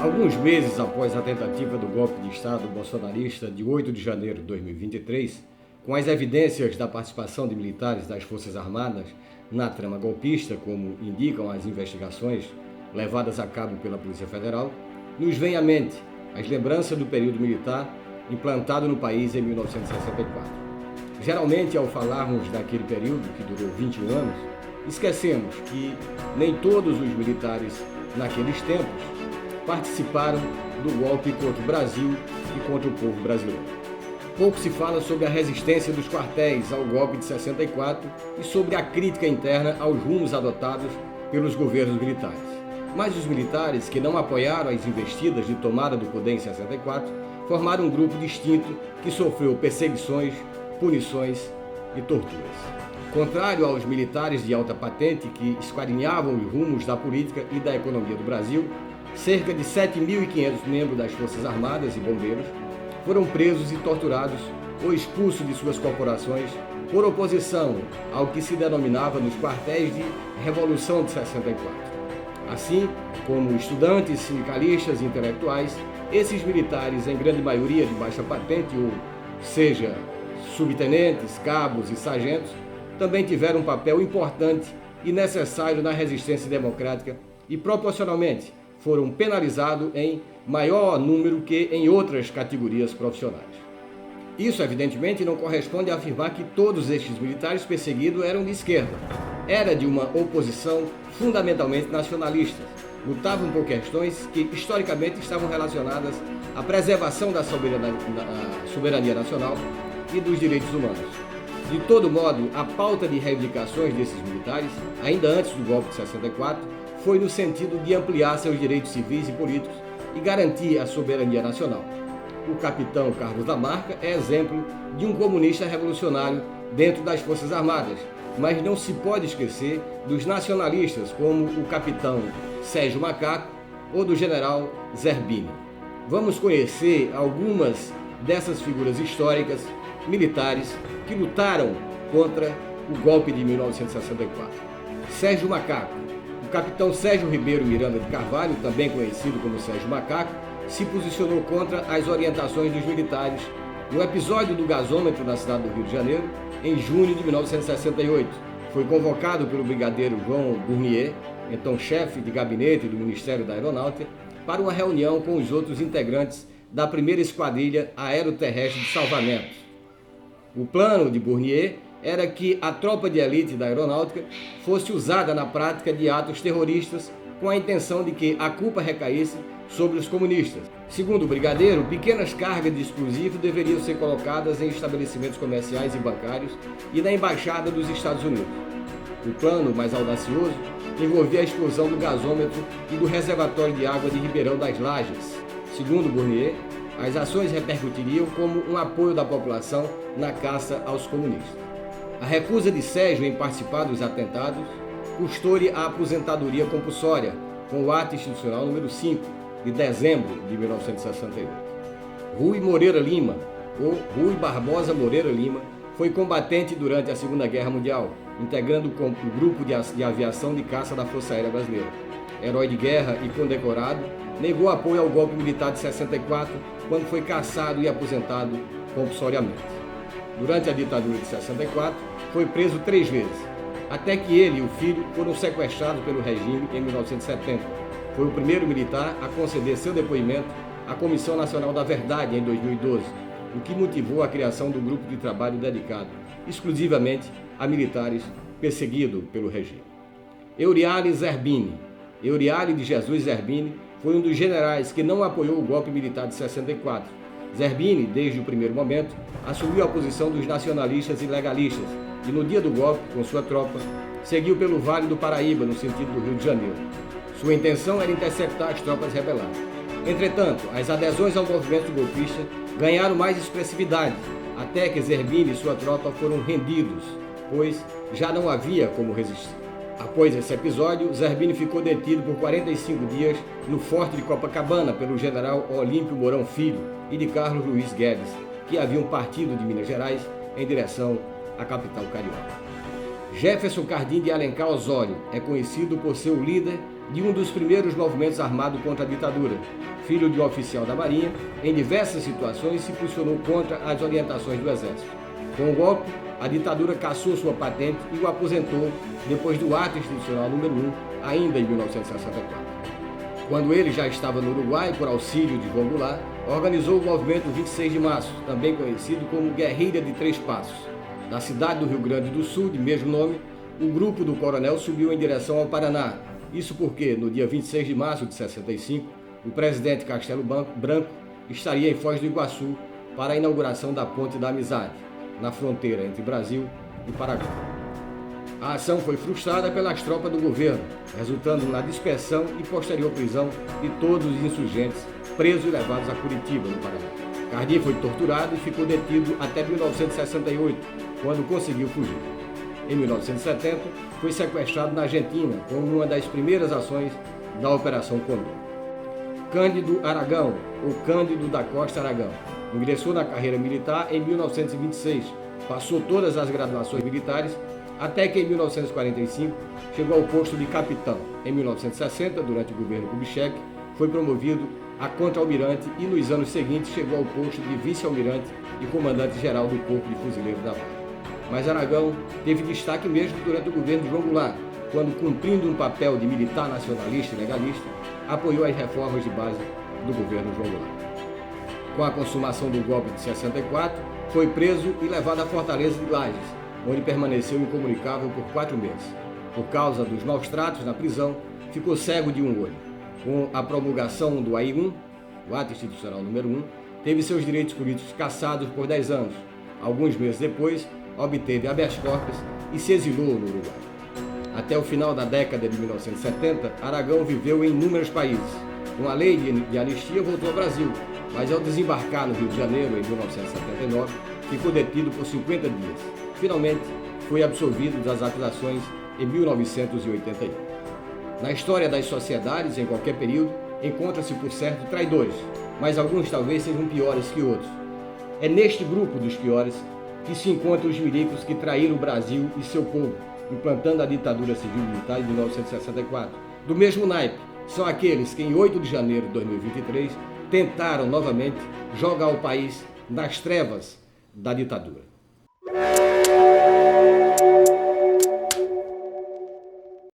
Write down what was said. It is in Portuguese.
Alguns meses após a tentativa do golpe de Estado bolsonarista de 8 de janeiro de 2023, com as evidências da participação de militares das Forças Armadas na trama golpista, como indicam as investigações levadas a cabo pela Polícia Federal, nos vem à mente as lembranças do período militar implantado no país em 1964. Geralmente, ao falarmos daquele período, que durou 21 anos, esquecemos que nem todos os militares naqueles tempos participaram do golpe contra o Brasil e contra o povo brasileiro. Pouco se fala sobre a resistência dos quartéis ao golpe de 64 e sobre a crítica interna aos rumos adotados pelos governos militares. Mas os militares que não apoiaram as investidas de tomada do poder em 64 formaram um grupo distinto que sofreu perseguições, punições e torturas. Contrário aos militares de alta patente que esquadrinhavam os rumos da política e da economia do Brasil, cerca de 7.500 membros das Forças Armadas e bombeiros foram presos e torturados ou expulsos de suas corporações por oposição ao que se denominava nos quartéis de Revolução de 64. Assim como estudantes, sindicalistas e intelectuais, esses militares, em grande maioria de baixa patente, ou seja, subtenentes, cabos e sargentos, também tiveram um papel importante e necessário na resistência democrática e, proporcionalmente, foram penalizados em maior número que em outras categorias profissionais. Isso, evidentemente, não corresponde a afirmar que todos estes militares perseguidos eram de esquerda. Era de uma oposição fundamentalmente nacionalista. Lutavam por questões que, historicamente, estavam relacionadas à preservação da soberania nacional e dos direitos humanos. De todo modo, a pauta de reivindicações desses militares, ainda antes do golpe de 64, foi no sentido de ampliar seus direitos civis e políticos e garantir a soberania nacional. O capitão Carlos Lamarca é exemplo de um comunista revolucionário dentro das Forças Armadas, mas não se pode esquecer dos nacionalistas como o capitão Sérgio Macaco ou do general Zerbini. Vamos conhecer algumas dessas figuras históricas militares que lutaram contra o golpe de 1964. Sérgio Macaco. O capitão Sérgio Ribeiro Miranda de Carvalho, também conhecido como Sérgio Macaco, se posicionou contra as orientações dos militares no episódio do gasômetro na cidade do Rio de Janeiro, em junho de 1968. Foi convocado pelo brigadeiro João Bournier, então chefe de gabinete do Ministério da Aeronáutica, para uma reunião com os outros integrantes da primeira esquadrilha aeroterrestre de salvamento. O plano de Bournier era que a tropa de elite da aeronáutica fosse usada na prática de atos terroristas com a intenção de que a culpa recaísse sobre os comunistas. Segundo o brigadeiro, pequenas cargas de explosivos deveriam ser colocadas em estabelecimentos comerciais e bancários e na embaixada dos Estados Unidos. O plano mais audacioso envolvia a explosão do gasômetro e do reservatório de água de Ribeirão das Lajes. Segundo Bournier, as ações repercutiriam como um apoio da população na caça aos comunistas. A recusa de Sérgio em participar dos atentados custou-lhe a aposentadoria compulsória, com o ato institucional número 5, de dezembro de 1968. Rui Moreira Lima, ou Rui Barbosa Moreira Lima, foi combatente durante a Segunda Guerra Mundial, integrando o grupo de aviação de caça da Força Aérea Brasileira. Herói de guerra e condecorado, negou apoio ao golpe militar de 64, quando foi cassado e aposentado compulsoriamente. Durante a ditadura de 64, foi preso 3 vezes, até que ele e o filho foram sequestrados pelo regime em 1970. Foi o primeiro militar a conceder seu depoimento à Comissão Nacional da Verdade em 2012, o que motivou a criação do grupo de trabalho dedicado exclusivamente a militares perseguidos pelo regime. Euriale Zerbini. Euriale de Jesus Zerbini foi um dos generais que não apoiou o golpe militar de 64. Zerbini, desde o primeiro momento, assumiu a posição dos nacionalistas e legalistas e, no dia do golpe, com sua tropa, seguiu pelo Vale do Paraíba, no sentido do Rio de Janeiro. Sua intenção era interceptar as tropas rebeladas. Entretanto, as adesões ao movimento golpista ganharam mais expressividade, até que Zerbini e sua tropa foram rendidos, pois já não havia como resistir. Após esse episódio, Zerbini ficou detido por 45 dias no Forte de Copacabana pelo general Olímpio Mourão Filho e de Carlos Luiz Guedes, que haviam partido de Minas Gerais em direção à capital carioca. Jefferson Cardim de Alencar Osório é conhecido por ser o líder de um dos primeiros movimentos armados contra a ditadura. Filho de um oficial da Marinha, em diversas situações se posicionou contra as orientações do Exército. Com o golpe, a ditadura cassou sua patente e o aposentou depois do ato institucional número 1, ainda em 1964. Quando ele já estava no Uruguai, por auxílio de João Goulart, organizou o movimento 26 de março, também conhecido como Guerrilha de Três Passos. Da cidade do Rio Grande do Sul, de mesmo nome, o grupo do coronel subiu em direção ao Paraná. Isso porque, no dia 26 de março de 65, o presidente Castelo Branco estaria em Foz do Iguaçu para a inauguração da Ponte da Amizade, na fronteira entre Brasil e Paraguai. A ação foi frustrada pelas tropas do governo, resultando na dispersão e posterior prisão de todos os insurgentes presos e levados a Curitiba, no Paraná. Cardi foi torturado e ficou detido até 1968, quando conseguiu fugir. Em 1970, foi sequestrado na Argentina como uma das primeiras ações da Operação Condor. Cândido Aragão, ou Cândido da Costa Aragão, ingressou na carreira militar em 1926, passou todas as graduações militares, até que em 1945 chegou ao posto de capitão. Em 1960, durante o governo Kubitschek, foi promovido a contra-almirante e nos anos seguintes chegou ao posto de vice-almirante e comandante-geral do Corpo de Fuzileiros da Marinha. Mas Aragão teve destaque mesmo durante o governo de João Goulart, quando, cumprindo um papel de militar nacionalista e legalista, apoiou as reformas de base do governo João Goulart. Com a consumação do golpe de 64, foi preso e levado à Fortaleza de Lages, onde permaneceu incomunicável por 4 meses. Por causa dos maus tratos na prisão, ficou cego de um olho. Com a promulgação do AI-1, o Ato Institucional número 1, teve seus direitos políticos cassados por 10 anos. Alguns meses depois, obteve habeas corpus e se exilou no Uruguai. Até o final da década de 1970, Aragão viveu em inúmeros países. Com a lei de anistia, voltou ao Brasil, mas ao desembarcar no Rio de Janeiro, em 1979, ficou detido por 50 dias. Finalmente, foi absolvido das acusações em 1981. Na história das sociedades, em qualquer período, encontra-se, por certo, traidores, mas alguns talvez sejam piores que outros. É neste grupo dos piores que se encontram os milicos que traíram o Brasil e seu povo, implantando a ditadura civil-militar de 1964. Do mesmo naipe, são aqueles que, em 8 de janeiro de 2023, tentaram novamente jogar o país nas trevas da ditadura.